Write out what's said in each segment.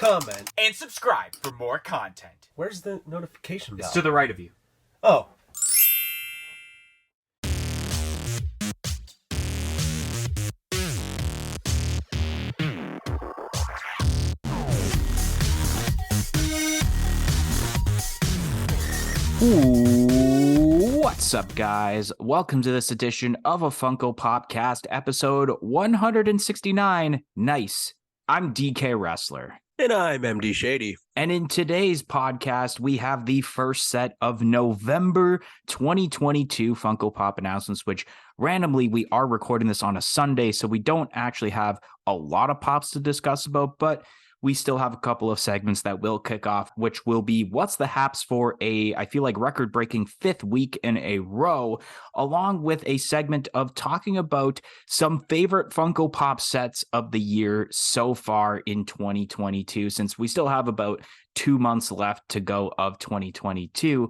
comment, and subscribe for more content. Where's the notification bell? It's to the right of you. Oh. Ooh, what's up, guys? Welcome to this edition of a Funko Popcast, episode 169. Nice. I'm DK Wrestler. And I'm MD Shady. And in today's podcast, we have the first set of November 2022 Funko Pop announcements, which randomly we are recording this on a Sunday, so we don't actually have a lot of pops to discuss about, but we still have a couple of segments that will kick off, which will be what's the haps for I feel like record-breaking 5th week in a row, along with a segment of talking about some favorite Funko Pop sets of the year so far in 2022, since we still have about 2 months left to go of 2022.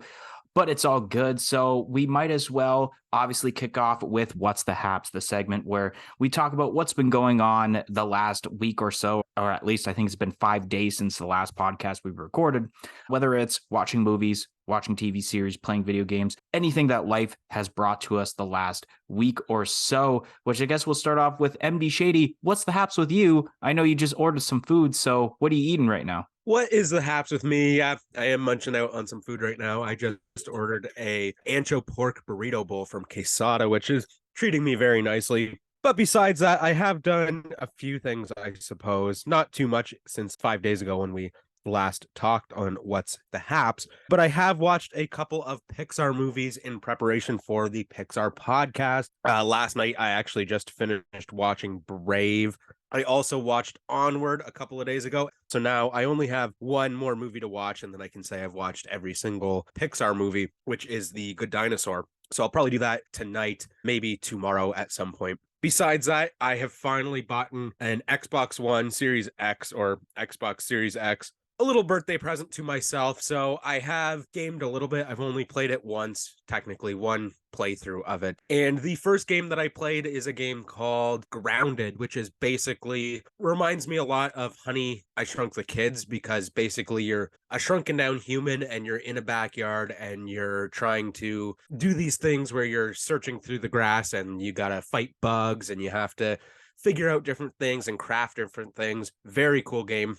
But it's all good, so we might as well obviously kick off with What's the Haps, the segment where we talk about what's been going on the last week or so, or at least I think it's been 5 days since the last podcast we recorded, whether it's watching movies, watching TV series, playing video games, anything that life has brought to us the last week or so, which I guess we'll start off with MD Shady. What's the haps with you? I know you just ordered some food, so what are you eating right now? What is the haps with me? I am munching out on some food right now. I just ordered a ancho pork burrito bowl from Quesada, which is treating me very nicely. But besides that, I have done a few things, I suppose. Not too much since 5 days ago when we last talked on What's the Haps. But I have watched a couple of Pixar movies in preparation for the Pixar podcast. Last night, I actually just finished watching Brave. I also watched Onward a couple of days ago. So now I only have one more movie to watch, and then I can say I've watched every single Pixar movie, which is The Good Dinosaur. So I'll probably do that tonight, maybe tomorrow at some point. Besides that, I have finally bought an Xbox One Series X or Xbox Series X, a little birthday present to myself. So I have gamed a little bit. I've only played it once, technically one playthrough of it. And the first game that I played is a game called Grounded, which is basically reminds me a lot of Honey, I Shrunk the Kids, because basically you're a shrunken down human and you're in a backyard and you're trying to do these things where you're searching through the grass and you gotta fight bugs and you have to figure out different things and craft different things. Very cool game.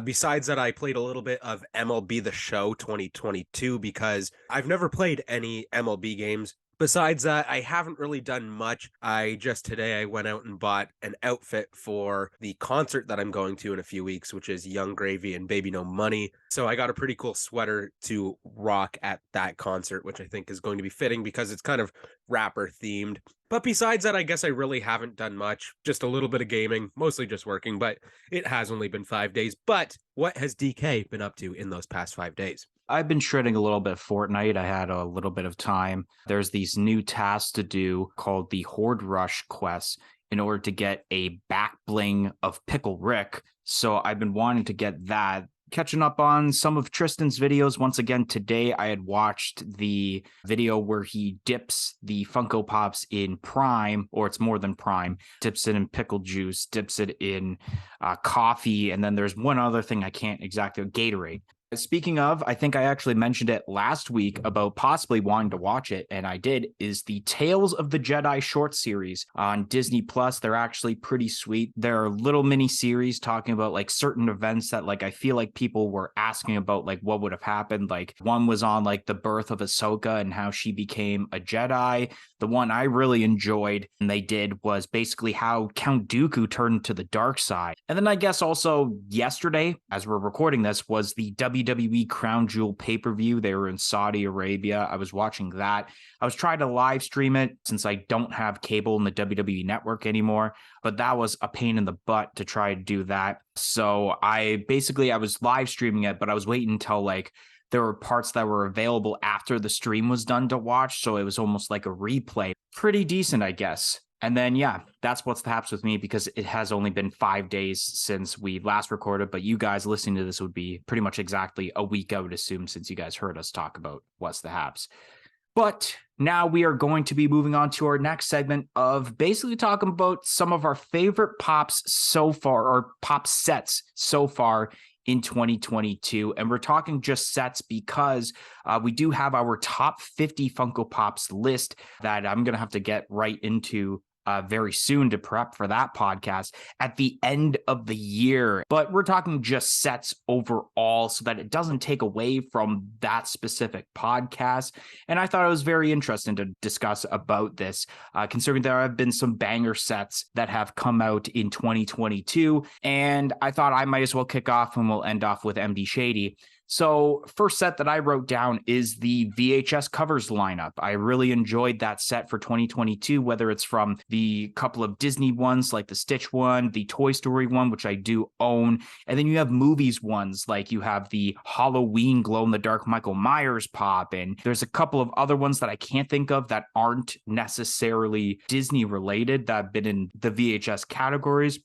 Besides that, I played a little bit of MLB The Show 2022 because I've never played any MLB games. Besides that, I haven't really done much. Today I went out and bought an outfit for the concert that I'm going to in a few weeks, which is Young Gravy and Baby No Money. So I got a pretty cool sweater to rock at that concert, which I think is going to be fitting because it's kind of rapper themed. But besides that, I guess I really haven't done much. Just a little bit of gaming, mostly just working, but it has only been 5 days. But what has DK been up to in those past 5 days? I've been shredding a little bit of Fortnite. I had a little bit of time. There's these new tasks to do called the Horde Rush quests in order to get a back bling of Pickle Rick. So I've been wanting to get that. Catching up on some of Tristan's videos. Once again, today I had watched the video where he dips the Funko Pops in Prime, or it's more than Prime, dips it in pickle juice, dips it in coffee, and then there's one other thing I can't exactly, Gatorade. Speaking of, I think I actually mentioned it last week about possibly wanting to watch it, and I did, is the Tales of the Jedi short series on Disney Plus. They're actually pretty sweet. They're little mini series talking about like certain events that like I feel like people were asking about like what would have happened. Like one was on like the birth of Ahsoka and how she became a Jedi. The one I really enjoyed and they did was basically how Count Dooku turned to the dark side. And then I guess also yesterday, as we're recording this, was the WWE Crown Jewel pay-per-view. They were in Saudi Arabia. I was watching that. I was trying to live stream it since I don't have cable in the WWE network anymore, but that was a pain in the butt to try to do that. So I was live streaming it, but I was waiting until like there were parts that were available after the stream was done to watch. So it was almost like a replay. Pretty decent, I guess. And then, yeah, that's what's the haps with me because it has only been 5 days since we last recorded. But you guys listening to this would be pretty much exactly a week, I would assume, since you guys heard us talk about what's the haps. But now we are going to be moving on to our next segment of basically talking about some of our favorite pops so far, or pop sets so far in 2022. And we're talking just sets because we do have our top 50 Funko Pops list that I'm going to have to get right into very soon to prep for that podcast at the end of the year. But we're talking just sets overall so that it doesn't take away from that specific podcast. And I thought it was very interesting to discuss about this, considering there have been some banger sets that have come out in 2022. And I thought I might as well kick off and we'll end off with MD Shady. So first set that I wrote down is the VHS covers lineup. I really enjoyed that set for 2022, whether it's from the couple of Disney ones like the Stitch one, the Toy Story one, which I do own. And then you have movies ones, like you have the Halloween glow-in-the-dark Michael Myers pop. And there's a couple of other ones that I can't think of that aren't necessarily Disney related that have been in the VHS categories.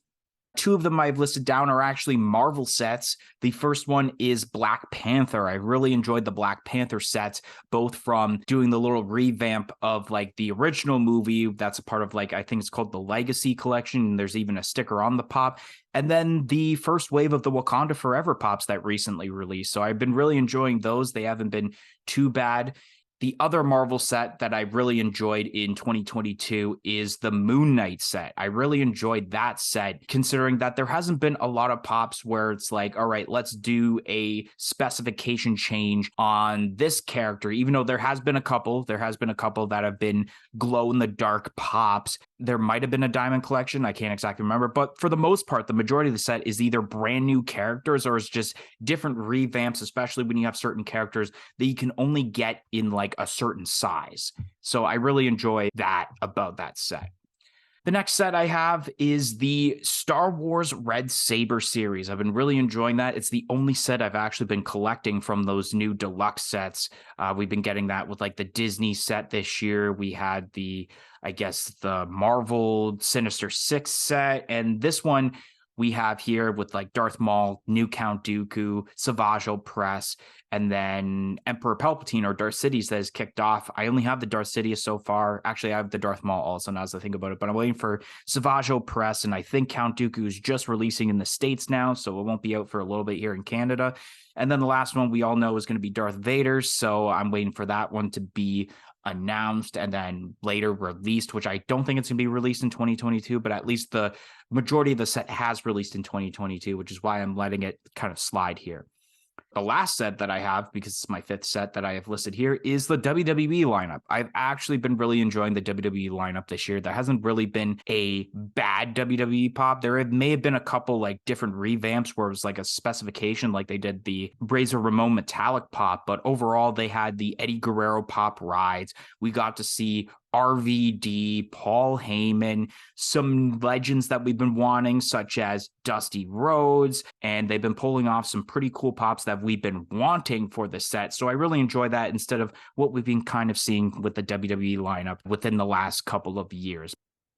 Two of them I've listed down are actually Marvel sets. The first one is Black Panther. I really enjoyed the Black Panther sets, both from doing the little revamp of like the original movie. That's a part of like, I think it's called the Legacy Collection. And there's even a sticker on the pop. And then the first wave of the Wakanda Forever pops that recently released. So I've been really enjoying those. They haven't been too bad. The other Marvel set that I really enjoyed in 2022 is the Moon Knight set. I really enjoyed that set, considering that there hasn't been a lot of pops where it's like, all right, let's do a specification change on this character, even though there has been a couple that have been glow-in-the-dark pops. There might have been a Diamond Collection. I can't exactly remember. But for the most part, the majority of the set is either brand new characters or it's just different revamps, especially when you have certain characters that you can only get in like a certain size. So I really enjoy that about that set. The next set I have is the Star Wars Red Saber series. I've been really enjoying that. It's the only set I've actually been collecting from those new deluxe sets. We've been getting that with like the Disney set this year. We had the Marvel Sinister Six set. And this one we have here with like Darth Maul, new Count Dooku, Savage Opress, and then Emperor Palpatine or Darth Sidious that has kicked off. I only have the Darth Sidious so far. Actually, I have the Darth Maul also now as I think about it, but I'm waiting for Savage Opress, and I think Count Dooku is just releasing in the States now, so it won't be out for a little bit here in Canada. And then the last one we all know is going to be Darth Vader, so I'm waiting for that one to be announced and then later released, which I don't think it's going to be released in 2022, but at least the majority of the set has released in 2022, which is why I'm letting it kind of slide here. The last set that I have, because it's my fifth set that I have listed here, is the WWE lineup. I've actually been really enjoying the WWE lineup this year. There hasn't really been a bad WWE pop. There may have been a couple like different revamps where it was like a specification, like they did the Razor Ramon metallic pop, but overall they had the Eddie Guerrero pop rides. We got to see RVD, Paul Heyman, some legends that we've been wanting, such as Dusty Rhodes, and they've been pulling off some pretty cool pops that we've been wanting for the set. So I really enjoy that instead of what we've been kind of seeing with the WWE lineup within the last couple of years.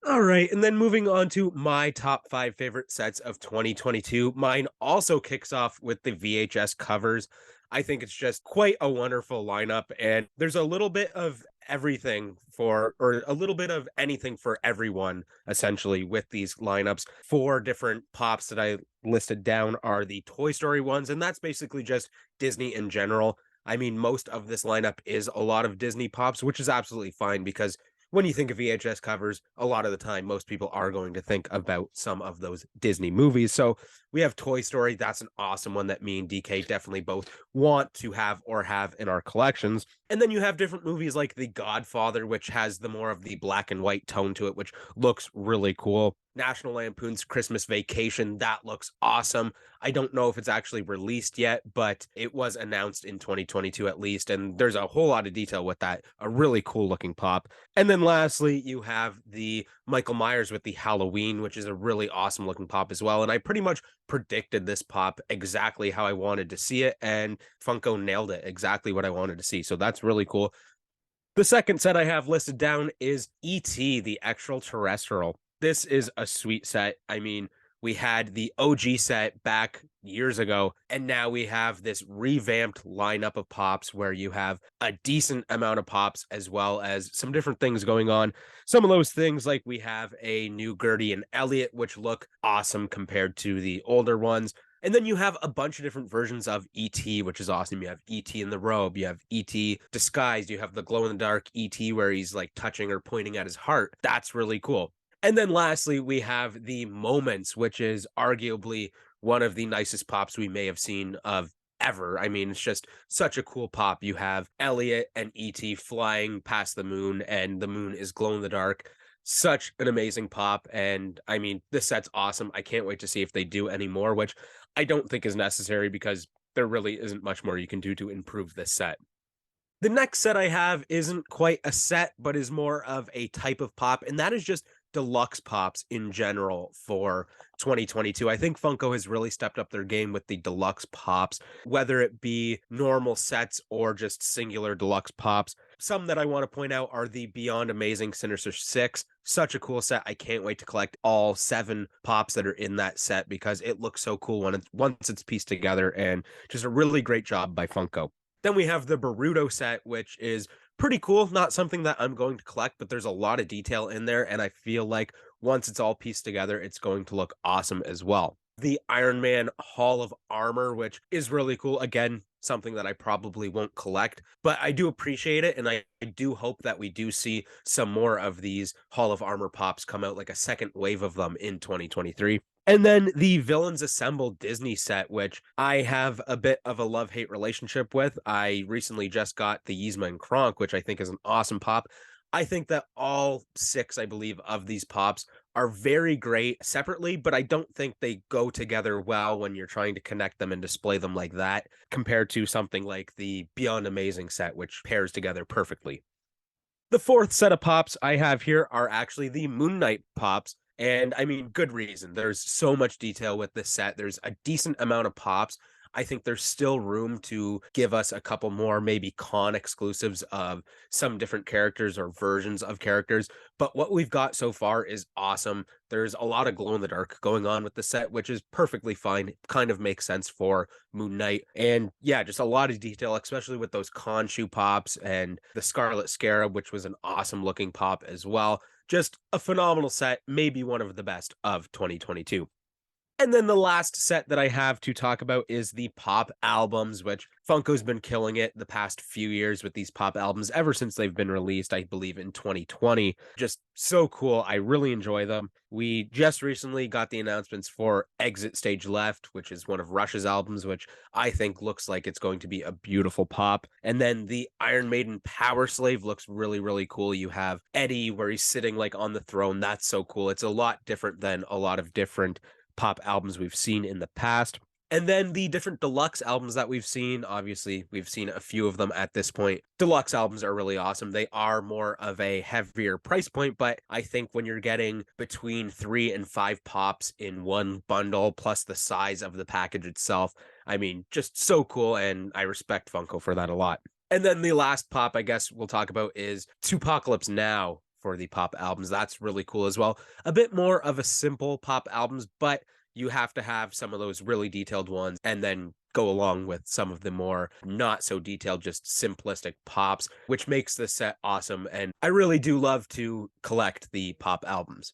All right, and then moving on to my top 5 favorite sets of 2022. Mine also kicks off with the VHS covers. I think it's just quite a wonderful lineup, and there's a little bit of everything or a little bit of anything for everyone, essentially, with these lineups. 4 different pops that I listed down are the Toy Story ones, and that's basically just Disney in general. I mean, most of this lineup is a lot of Disney pops, which is absolutely fine because when you think of VHS covers, a lot of the time, most people are going to think about some of those Disney movies. So we have Toy Story. That's an awesome one that me and DK definitely both want to have or have in our collections. And then you have different movies like The Godfather, which has the more of the black and white tone to it, which looks really cool. National Lampoon's Christmas Vacation, that looks awesome. I don't know if it's actually released yet, but it was announced in 2022 at least, and there's a whole lot of detail with that. A really cool looking pop. And then lastly, you have the Michael Myers with the Halloween, which is a really awesome looking pop as well. And I pretty much predicted this pop exactly how I wanted to see it, and Funko nailed it exactly what I wanted to see. So that's really cool. The second set I have listed down is E.T. the Extraterrestrial. This is a sweet set. I mean, we had the OG set back years ago, and now we have this revamped lineup of pops where you have a decent amount of pops as well as some different things going on. Some of those things, like we have a new Gertie and Elliot, which look awesome compared to the older ones. And then you have a bunch of different versions of ET, which is awesome. You have ET in the robe, you have ET disguised, you have the glow in the dark ET where he's like touching or pointing at his heart. That's really cool. And then lastly, we have the Moments, which is arguably one of the nicest pops we may have seen of ever. I mean, it's just such a cool pop. You have Elliot and ET flying past the moon, and the moon is glow in the dark. Such an amazing pop. And I mean, this set's awesome. I can't wait to see if they do any more, which I don't think is necessary because there really isn't much more you can do to improve this set. The next set I have isn't quite a set, but is more of a type of pop, and that is just deluxe pops in general for 2022. I think Funko has really stepped up their game with the deluxe pops, whether it be normal sets or just singular deluxe pops. Some that I want to point out are the Beyond Amazing Sinister 6. Such a cool set. I can't wait to collect all 7 pops that are in that set because it looks so cool once it's pieced together, and just a really great job by Funko. Then we have the Boruto set, which is pretty cool. Not something that I'm going to collect, but there's a lot of detail in there, and I feel like once it's all pieced together, it's going to look awesome as well. The Iron Man Hall of Armor, which is really cool. Again, something that I probably won't collect, but I do appreciate it, and I do hope that we do see some more of these Hall of Armor pops come out, like a second wave of them in 2023. And then the Villains Assemble Disney set, which I have a bit of a love-hate relationship with. I recently just got the Yzma and Kronk, which I think is an awesome pop. I think that all 6, I believe, of these pops are very great separately, but I don't think they go together well when you're trying to connect them and display them like that, compared to something like the Beyond Amazing set, which pairs together perfectly. The fourth set of pops I have here are actually the Moon Knight pops. And I mean, good reason. There's so much detail with this set. There's a decent amount of pops. I think there's still room to give us a couple more, maybe con exclusives of some different characters or versions of characters. But what we've got so far is awesome. There's a lot of glow in the dark going on with the set, which is perfectly fine. It kind of makes sense for Moon Knight. And yeah, just a lot of detail, especially with those Khonshu pops and the Scarlet Scarab, which was an awesome looking pop as well. Just a phenomenal set, maybe one of the best of 2022. And then the last set that I have to talk about is the pop albums, which Funko's been killing it the past few years with these pop albums ever since they've been released, I believe in 2020. Just so cool. I really enjoy them. We just recently got the announcements for Exit Stage Left, which is one of Rush's albums, which I think looks like it's going to be a beautiful pop. And then the Iron Maiden Power Slave looks really, really cool. You have Eddie where he's sitting like on the throne. That's so cool. It's a lot different than a lot of different pop albums we've seen in the past. And then the different deluxe albums that we've seen, obviously we've seen a few of them at this point. Deluxe albums are really awesome. They are more of a heavier price point, but I think when you're getting between 3 and 5 pops in one bundle, plus the size of the package itself, I mean, just so cool, and I respect Funko for that a lot. And then the last pop I guess we'll talk about is Tupacalypse Now for the pop albums. That's really cool as well. A bit more of a simple pop albums, but you have to have some of those really detailed ones and then go along with some of the more not so detailed, just simplistic pops, which makes this set awesome. And I really do love to collect the pop albums.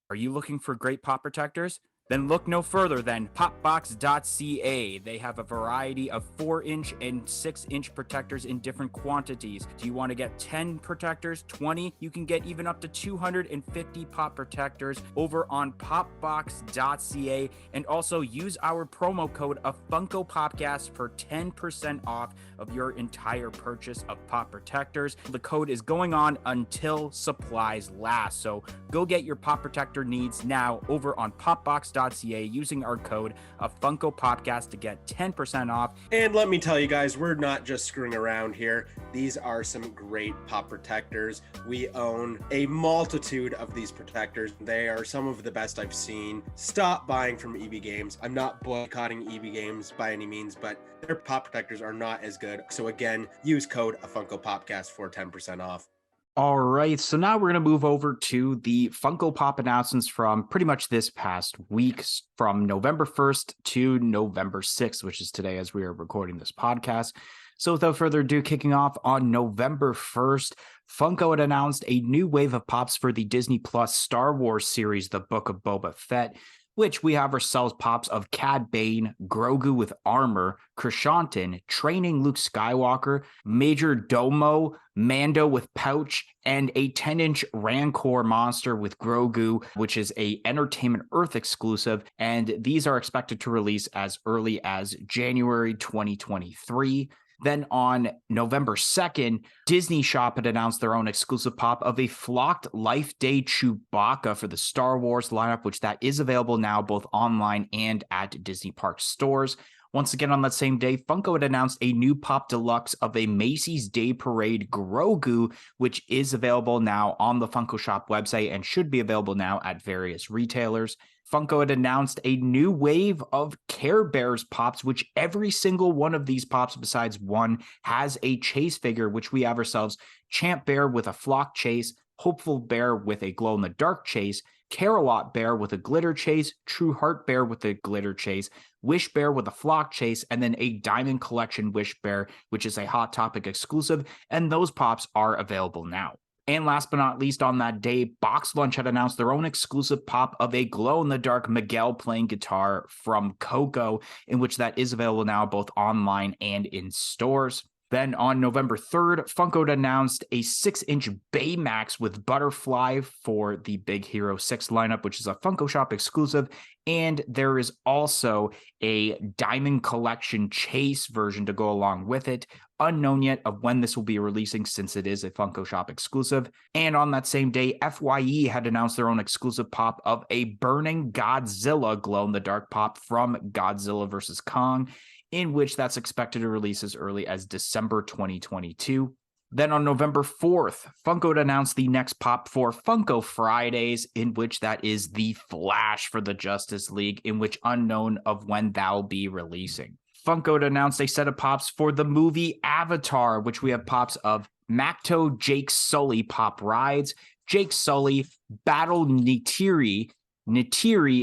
Are you looking for great pop protectors? Then look no further than popbox.ca. They have a variety of 4-inch and 6-inch protectors in different quantities. Do you want to get 10 protectors, 20? You can get even up to 250 pop protectors over on popbox.ca. And also use our promo code of Funko Popcast for 10% off of your entire purchase of pop protectors. The code is going on until supplies last. So go get your pop protector needs now over on popbox.ca using our code of Funko Popcast to get 10% off. And let me tell you guys, we're not just screwing around here. These are some great pop protectors. We own a multitude of these protectors. They are some of the best I've seen. Stop buying from EB Games. I'm not boycotting EB Games by any means, but their pop protectors are not as good. So again, use code of Funko Popcast for 10% off. All right, so now we're going to move over to the Funko Pop announcements from pretty much this past week, from November 1st to November 6th, which is today as we are recording this podcast. So without further ado, kicking off on November 1st, Funko had announced a new wave of pops for the Disney Plus Star Wars series, The Book of Boba Fett, which we have ourselves pops of Cad Bane, Grogu with armor, Krishantin, training Luke Skywalker, Major Domo, Mando with pouch, and a 10-inch Rancor monster with Grogu, which is a Entertainment Earth exclusive, and these are expected to release as early as January 2023. Then on November 2nd, Disney Shop had announced their own exclusive pop of a flocked Life Day Chewbacca for the Star Wars lineup, which that is available now both online and at Disney Park stores. Once again, on that same day, Funko had announced a new Pop Deluxe of a Macy's Day Parade Grogu, which is available now on the Funko Shop website and should be available now at various retailers. Funko had announced a new wave of Care Bears pops, which every single one of these pops besides one has a chase figure, which we have ourselves Champ Bear with a flock chase, Hopeful Bear with a glow-in-the-dark chase, Carolot Bear with a glitter chase, True Heart Bear with a glitter chase, Wish Bear with a flock chase, and then a Diamond Collection Wish Bear, which is a Hot Topic exclusive, and those pops are available now. And last but not least, on that day, Box Lunch had announced their own exclusive pop of a glow-in-the-dark Miguel playing guitar from Coco, in which that is available now both online and in stores. Then on November 3rd, Funko had announced a 6-inch Baymax with Butterfly for the Big Hero 6 lineup, which is a Funko Shop exclusive. And there is also a Diamond Collection Chase version to go along with it. Unknown yet of when this will be releasing since it is a Funko Shop exclusive. And on that same day, FYE had announced their own exclusive pop of a Burning Godzilla glow-in-the-dark pop from Godzilla vs. Kong, in which that's expected to release as early as December 2022. Then on November 4th, Funko had announced the next pop for Funko Fridays, in which that is the Flash for the Justice League, in which unknown of when that'll be releasing. Funko had announced a set of pops for the movie Avatar, which we have pops of Macto Jake Sully pop rides, Jake Sully, Battle Neytiri,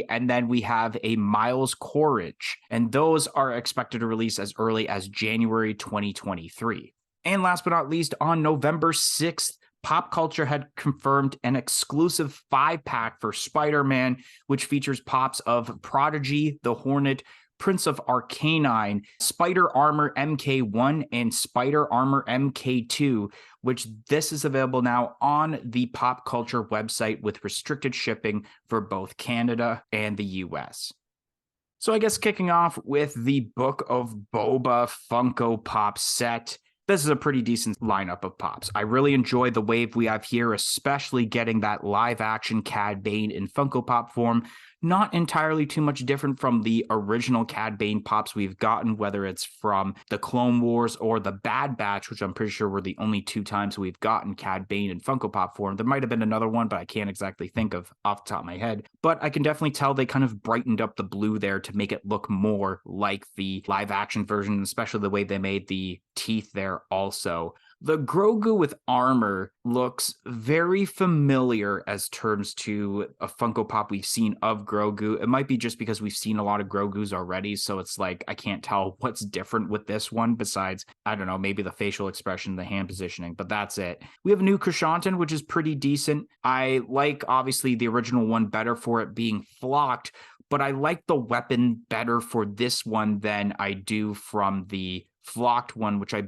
and then we have a Miles Quaritch, and those are expected to release as early as January 2023. And last but not least, on November 6th, Pop Culture had confirmed an exclusive 5-pack for Spider-Man, which features pops of Prodigy, the Hornet, Prince of Arcanine, Spider Armor MK1, and Spider Armor MK2, which this is available now on the Pop Culture website with restricted shipping for both Canada and the US. So I guess kicking off with the Book of Boba Funko Pop set. This is a pretty decent lineup of pops. I really enjoy the wave we have here, especially getting that live action Cad Bane in Funko Pop form. Not entirely too much different from the original Cad Bane pops we've gotten, whether it's from the Clone Wars or the Bad Batch, which I'm pretty sure were the only 2 times we've gotten Cad Bane in Funko Pop form. There might have been another one, but I can't exactly think of off the top of my head. But I can definitely tell they kind of brightened up the blue there to make it look more like the live action version, especially the way they made the teeth there also. The Grogu with armor looks very familiar as terms to a Funko Pop we've seen of Grogu. It might be just because we've seen a lot of Grogus already, so it's like I can't tell what's different with this one besides, I don't know, maybe the facial expression, the hand positioning, but that's it. We have a new Krishantin, which is pretty decent. I like, obviously, the original one better for it being flocked, but I like the weapon better for this one than I do from the flocked one, which I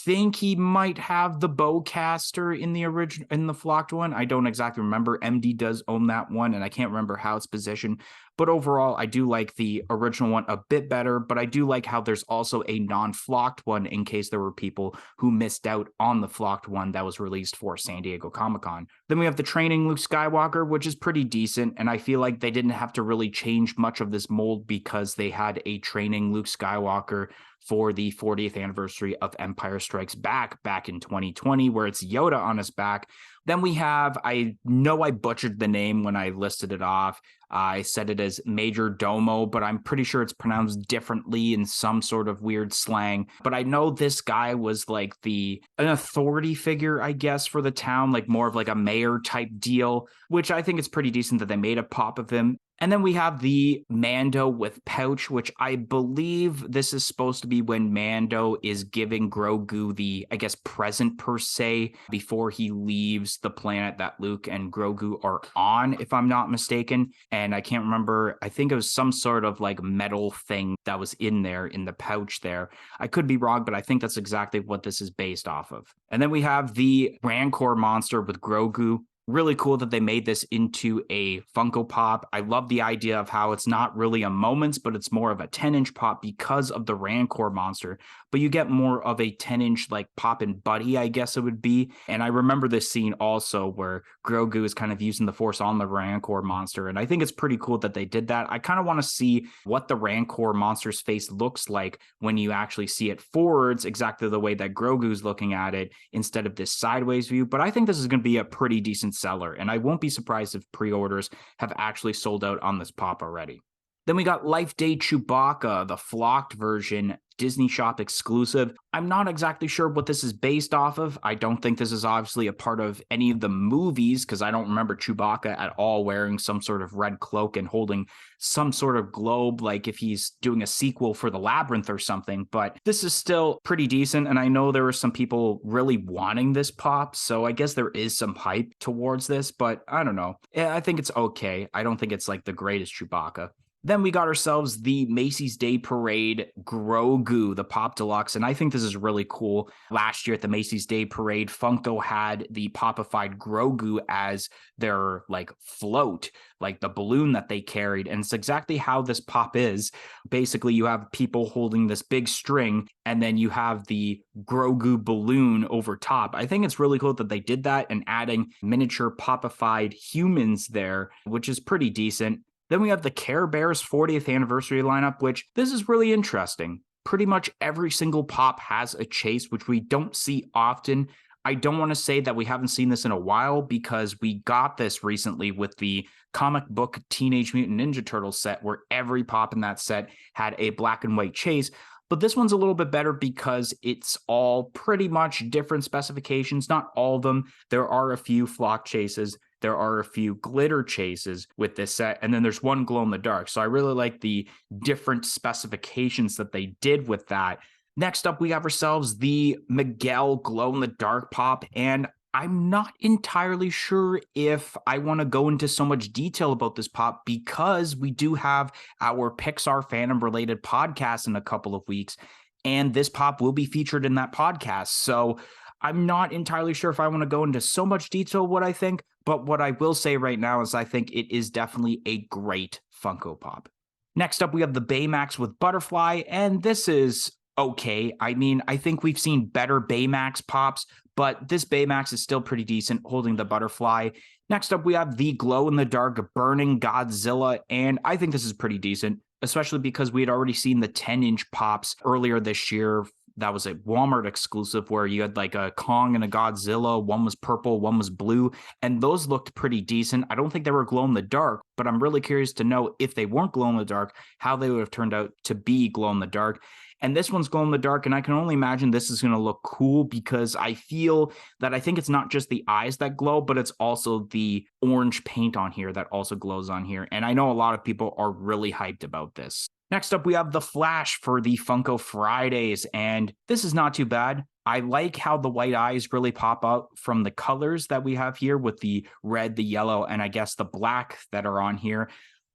think he might have the bowcaster in the original, in the flocked one. I don't exactly remember. MD does own that one, and I can't remember how it's positioned. But overall, I do like the original one a bit better, but I do like how there's also a non-flocked one in case there were people who missed out on the flocked one that was released for San Diego Comic-Con. Then we have the training Luke Skywalker, which is pretty decent, and I feel like they didn't have to really change much of this mold because they had a training Luke Skywalker for the 40th anniversary of Empire Strikes Back in 2020, where it's Yoda on his back. Then we have, I know I butchered the name when I listed it off. I said it as Major Domo, but I'm pretty sure it's pronounced differently in some sort of weird slang. But I know this guy was like an authority figure, I guess, for the town, like more of like a mayor type deal, which I think it's pretty decent that they made a pop of him. And then we have the Mando with pouch, which I believe this is supposed to be when Mando is giving Grogu the, I guess, present per se, before he leaves the planet that Luke and Grogu are on, if I'm not mistaken. And I can't remember, I think it was some sort of like metal thing that was in there in the pouch there. I could be wrong, but I think that's exactly what this is based off of. And then we have the Rancor monster with Grogu. Really cool that they made this into a Funko Pop. I love the idea of how it's not really a Moments, but it's more of a 10-inch pop because of the Rancor monster. But you get more of a 10-inch like pop and buddy, I guess it would be. And I remember this scene also where Grogu is kind of using the Force on the Rancor monster. And I think it's pretty cool that they did that. I kind of want to see what the Rancor monster's face looks like when you actually see it forwards, exactly the way that Grogu's looking at it instead of this sideways view. But I think this is going to be a pretty decent seller, and I won't be surprised if pre-orders have actually sold out on this pop already. Then we got Life Day Chewbacca, the flocked version, Disney Shop exclusive. I'm not exactly sure what this is based off of. I don't think this is obviously a part of any of the movies, because I don't remember Chewbacca at all wearing some sort of red cloak and holding some sort of globe, like if he's doing a sequel for The Labyrinth or something. But this is still pretty decent, and I know there were some people really wanting this pop, so I guess there is some hype towards this, but I don't know. I think it's okay. I don't think it's like the greatest Chewbacca. Then we got ourselves the Macy's Day Parade Grogu, the Pop Deluxe, and I think this is really cool. Last year at the Macy's Day Parade, Funko had the popified Grogu as their like float, like the balloon that they carried, and it's exactly how this pop is. Basically, you have people holding this big string, and then you have the Grogu balloon over top. I think it's really cool that they did that and adding miniature popified humans there, which is pretty decent. Then we have the Care Bears 40th anniversary lineup, which this is really interesting. Pretty much every single pop has a chase, which we don't see often. I don't want to say that we haven't seen this in a while, because we got this recently with the comic book Teenage Mutant Ninja Turtles set, where every pop in that set had a black and white chase. But this one's a little bit better because it's all pretty much different specifications. Not all of them. There are a few flock chases. There are a few glitter chases with this set, and then there's one glow in the dark. So I really like the different specifications that they did with that. Next up, we have ourselves the Miguel glow in the dark pop, and I'm not entirely sure if I want to go into so much detail about this pop, because we do have our Pixar fandom related podcast in a couple of weeks, and this pop will be featured in that podcast. So I'm not entirely sure if I want to go into so much detail what I think, but what I will say right now is I think it is definitely a great Funko Pop. Next up, we have the Baymax with Butterfly, and this is okay. I mean, I think we've seen better Baymax pops, but this Baymax is still pretty decent holding the butterfly. Next up, we have the glow-in-the-dark Burning Godzilla, and I think this is pretty decent, especially because we had already seen the 10-inch pops earlier this year. That was a Walmart exclusive where you had like a Kong and a Godzilla. One was purple, one was blue, and those looked pretty decent. I don't think they were glow in the dark, but I'm really curious to know if they weren't glow in the dark, how they would have turned out to be glow in the dark. And this one's glow in the dark, and I can only imagine this is going to look cool, because I feel that I think it's not just the eyes that glow, but it's also the orange paint on here that also glows on here. And I know a lot of people are really hyped about this. Next up, we have the Flash for the Funko Fridays, and this is not too bad. I like how the white eyes really pop out from the colors that we have here with the red, the yellow, and I guess the black that are on here.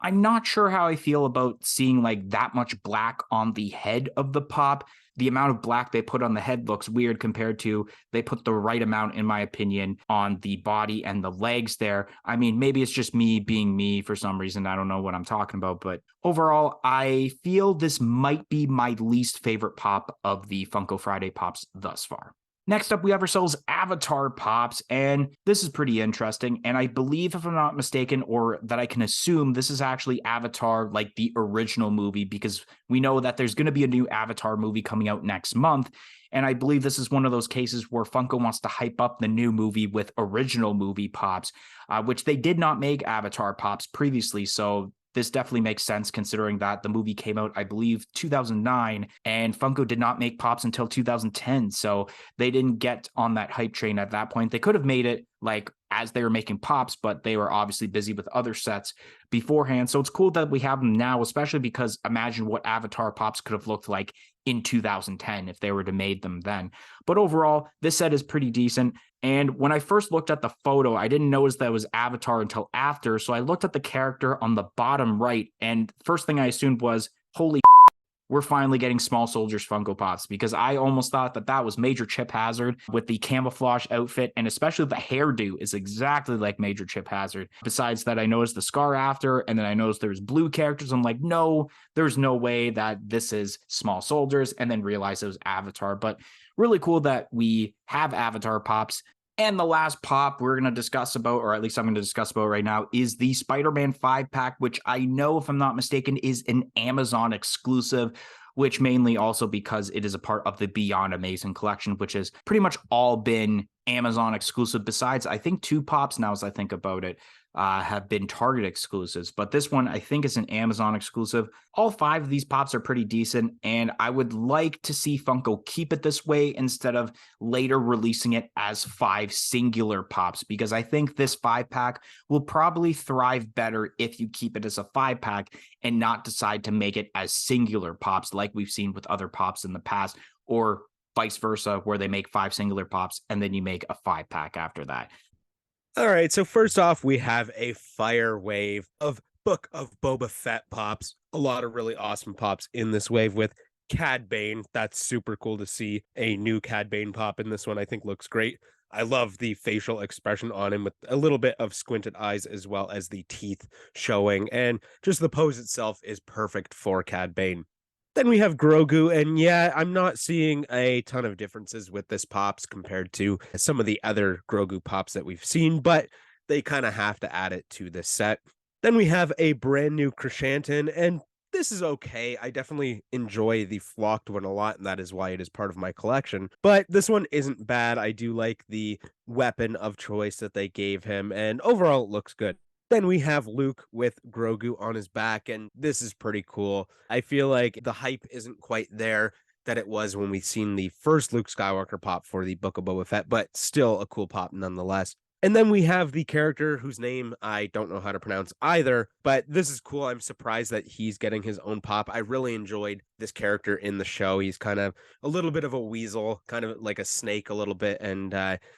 I'm not sure how I feel about seeing like that much black on the head of the pop. The amount of black they put on the head looks weird compared to they put the right amount, in my opinion, on the body and the legs there. I mean, maybe it's just me being me for some reason. I don't know what I'm talking about, but overall, I feel this might be my least favorite pop of the Funko Friday pops thus far. Next up, we have ourselves Avatar pops, and this is pretty interesting. And I believe, if I'm not mistaken, or that I can assume, this is actually Avatar, like the original movie, because we know that there's going to be a new Avatar movie coming out next month. And I believe this is one of those cases where Funko wants to hype up the new movie with original movie pops, which they did not make Avatar pops previously. So this definitely makes sense considering that the movie came out, I believe, 2009, and Funko did not make pops until 2010. So they didn't get on that hype train at that point. They could have made it like as they were making pops, but they were obviously busy with other sets beforehand. So it's cool that we have them now, especially because imagine what Avatar pops could have looked like in 2010 if they were to made them then. But overall, this set is pretty decent. And when I first looked at the photo, I didn't notice that it was Avatar until after. So I looked at the character on the bottom right, and first thing I assumed was, holy, we're finally getting Small Soldiers Funko Pops, because I almost thought that that was Major Chip Hazard with the camouflage outfit, and especially the hairdo is exactly like Major Chip Hazard. Besides that, I noticed the scar after, and then I noticed there's blue characters. I'm like, no, there's no way that this is Small Soldiers, and then realized it was Avatar. But really cool that we have Avatar Pops. And the last pop we're going to discuss about, or at least I'm going to discuss about right now, is the Spider-Man 5-pack, which I know, if I'm not mistaken, is an Amazon exclusive, which mainly also because it is a part of the Beyond Amazing collection, which has pretty much all been Amazon exclusive. Besides, I think 2 pops now, as I think about it, have been Target exclusives, but this one I think is an Amazon exclusive. All 5 of these pops are pretty decent, and I would like to see Funko keep it this way instead of later releasing it as 5 singular pops, because I think this 5-pack will probably thrive better if you keep it as a 5-pack and not decide to make it as singular pops like we've seen with other pops in the past, or vice versa, where they make 5 singular pops and then you make a 5-pack after that. All right, so first off, we have a fire wave of Book of Boba Fett pops. A lot of really awesome pops in this wave with Cad Bane. That's super cool to see a new Cad Bane pop in this one. I think looks great. I love the facial expression on him with a little bit of squinted eyes as well as the teeth showing. And just the pose itself is perfect for Cad Bane. Then we have Grogu, and yeah, I'm not seeing a ton of differences with this pops compared to some of the other Grogu pops that we've seen, but they kind of have to add it to this set. Then we have a brand new Krishantin, and this is okay. I definitely enjoy the flocked one a lot, and that is why it is part of my collection. But this one isn't bad. I do like the weapon of choice that they gave him, and overall it looks good. Then we have Luke with Grogu on his back, and this is pretty cool. I feel like the hype isn't quite there that it was when we seen the first Luke Skywalker pop for the Book of Boba Fett, but still a cool pop nonetheless. And then we have the character whose name I don't know how to pronounce either, but this is cool. I'm surprised that he's getting his own pop. I really enjoyed this character in the show. He's kind of a little bit of a weasel, kind of like a snake a little bit. And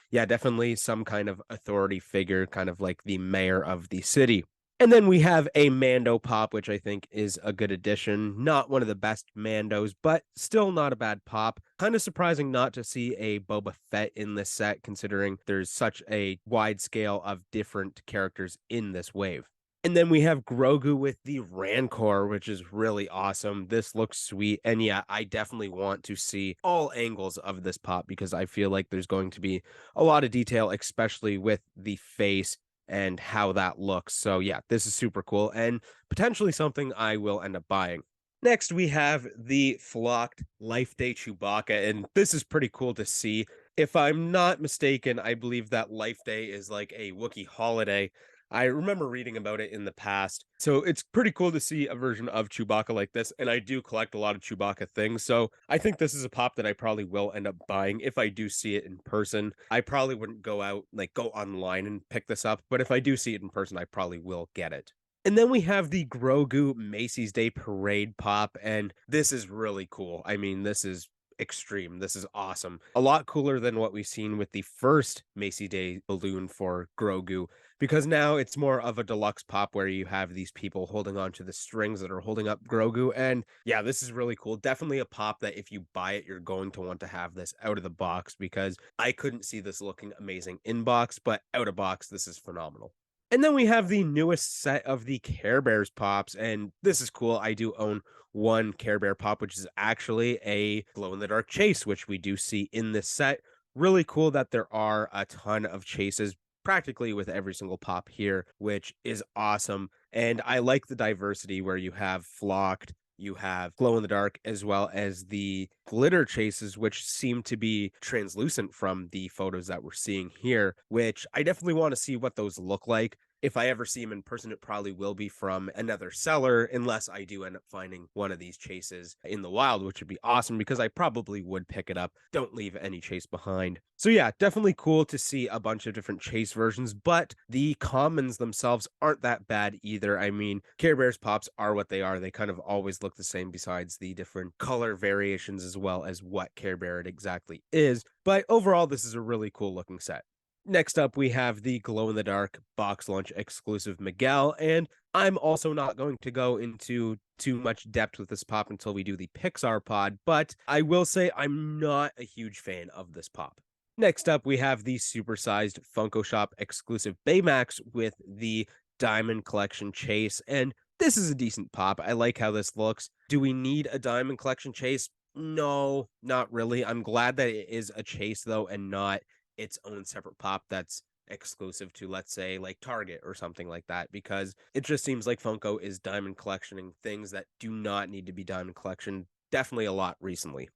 yeah, definitely some kind of authority figure, kind of like the mayor of the city. And then we have a Mando pop, which I think is a good addition. Not one of the best Mandos, but still not a bad pop. Kind of surprising not to see a Boba Fett in this set, considering there's such a wide scale of different characters in this wave. And then we have Grogu with the Rancor, which is really awesome. This looks sweet. And yeah, I definitely want to see all angles of this pop because I feel like there's going to be a lot of detail, especially with the face and how that looks. So yeah, this is super cool and potentially something I will end up buying. Next, we have the flocked Life Day Chewbacca, and this is pretty cool to see. If I'm not mistaken, I believe that Life Day is like a Wookiee holiday. I remember reading about it in the past. So it's pretty cool to see a version of Chewbacca like this. And I do collect a lot of Chewbacca things. So I think this is a pop that I probably will end up buying if I do see it in person. I probably wouldn't go out, like go online and pick this up. But if I do see it in person, I probably will get it. And then we have the Grogu Macy's Day Parade pop. And this is really cool. I mean, this is extreme. This is awesome. A lot cooler than what we've seen with the first Macy Day balloon for Grogu, because now it's more of a deluxe pop where you have these people holding on to the strings that are holding up Grogu. And yeah, this is really cool. Definitely a pop that if you buy it, you're going to want to have this out of the box, because I couldn't see this looking amazing in box, but out of box, this is phenomenal. And then we have the newest set of the Care Bears pops, and this is cool. I do own one Care Bear pop, which is actually a glow-in-the-dark chase, which we do see in this set. Really cool that there are a ton of chases practically with every single pop here, which is awesome. And I like the diversity where you have flocked, you have glow in the dark, as well as the glitter chases, which seem to be translucent from the photos that we're seeing here, which I definitely want to see what those look like. If I ever see him in person, it probably will be from another seller, unless I do end up finding one of these chases in the wild, which would be awesome because I probably would pick it up. Don't leave any chase behind. So yeah, definitely cool to see a bunch of different chase versions, but the commons themselves aren't that bad either. I mean, Care Bears pops are what they are. They kind of always look the same besides the different color variations as well as what Care Bear it exactly is. But overall, this is a really cool looking set. Next up, we have the glow-in-the-dark box lunch exclusive Miguel, and I'm also not going to go into too much depth with this pop until we do the Pixar pod, but I will say I'm not a huge fan of this pop. Next up, we have the supersized Funko Shop exclusive Baymax with the Diamond Collection Chase, and this is a decent pop. I like how this looks. Do we need a Diamond Collection Chase? No, not really. I'm glad that it is a chase, though, and not its own separate pop that's exclusive to, let's say, like Target or something like that, because it just seems like Funko is diamond collectioning things that do not need to be diamond collection definitely a lot recently.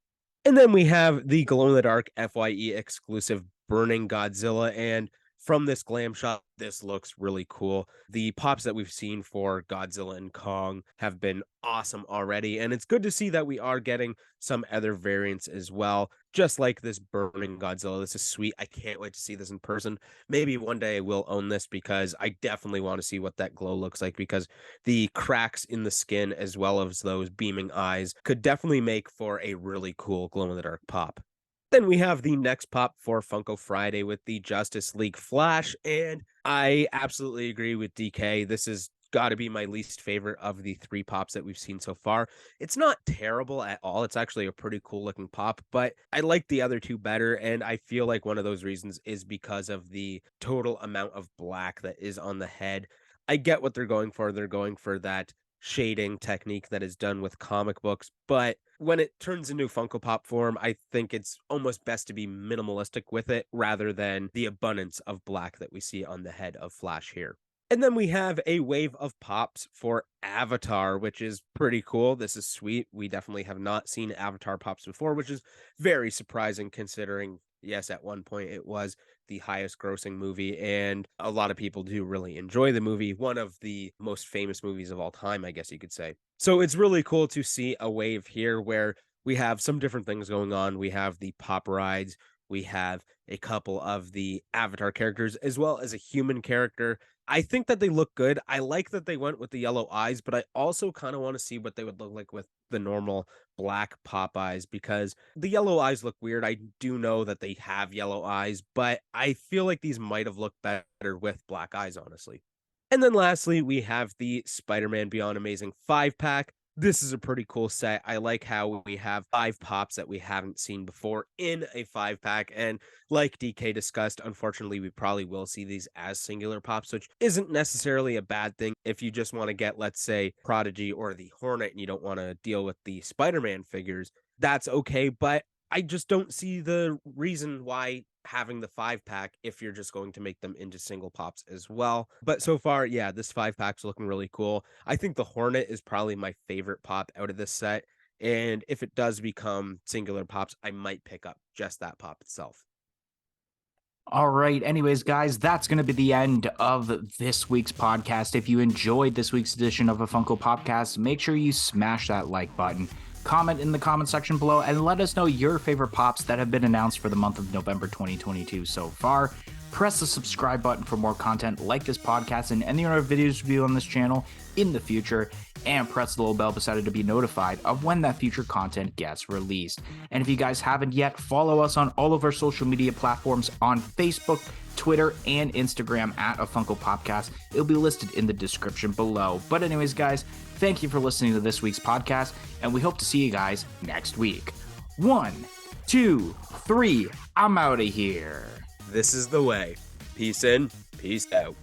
And then we have the glow in the dark FYE exclusive Burning Godzilla, and from this glam shop, this looks really cool. The pops that we've seen for Godzilla and Kong have been awesome already, and it's good to see that we are getting some other variants as well, just like this Burning Godzilla. This is sweet. I can't wait to see this in person. Maybe one day I will own this because I definitely want to see what that glow looks like, because the cracks in the skin as well as those beaming eyes could definitely make for a really cool glow-in-the-dark pop. Then we have the next pop for Funko Friday with the Justice League Flash, and I absolutely agree with DK. This has got to be my least favorite of the 3 pops that we've seen so far. It's not terrible at all. It's actually a pretty cool looking pop, but I like the other 2 better, and I feel like one of those reasons is because of the total amount of black that is on the head. I get what they're going for. They're going for that shading technique that is done with comic books, but when it turns into Funko Pop form, I think it's almost best to be minimalistic with it rather than the abundance of black that we see on the head of Flash here. And then we have a wave of pops for Avatar, which is pretty cool. This is sweet. We definitely have not seen Avatar pops before, which is very surprising considering, yes, at one point it was the highest grossing movie, and a lot of people do really enjoy the movie. One of the most famous movies of all time, I guess you could say. So it's really cool to see a wave here where we have some different things going on. We have the pop rides. We have a couple of the Avatar characters as well as a human character. I think that they look good. I like that they went with the yellow eyes, but I also kind of want to see what they would look like with the normal black pop eyes, because the yellow eyes look weird. I do know that they have yellow eyes, but I feel like these might have looked better with black eyes, honestly. And then lastly, we have the Spider-Man Beyond Amazing 5-pack. This is a pretty cool set. I like how we have 5 pops that we haven't seen before in a 5-pack. And like DK discussed, unfortunately, we probably will see these as singular pops, which isn't necessarily a bad thing if you just want to get, let's say, Prodigy or the Hornet and you don't want to deal with the Spider-Man figures. That's okay, but I just don't see the reason why having the 5-pack if you're just going to make them into single pops as well. But so far, yeah, this 5-pack's looking really cool. I think the Hornet is probably my favorite pop out of this set, and if it does become singular pops, I might pick up just that pop itself. All right. Anyways, guys, that's going to be the end of this week's podcast. If you enjoyed this week's edition of a Funko Popcast, make sure you smash that like button. Comment in the comment section below and let us know your favorite pops that have been announced for the month of November 2022 so far. Press the subscribe button for more content like this podcast and any other videos we do on this channel in the future, and press the little bell beside it to be notified of when that future content gets released. And if you guys haven't yet, follow us on all of our social media platforms on Facebook, Twitter, and Instagram at a Funko Popcast. It'll be listed in the description below. But anyways, guys, thank you for listening to this week's podcast, and we hope to see you guys next week. 1, 2, 3, I'm out of here. This is the way. Peace in, peace out.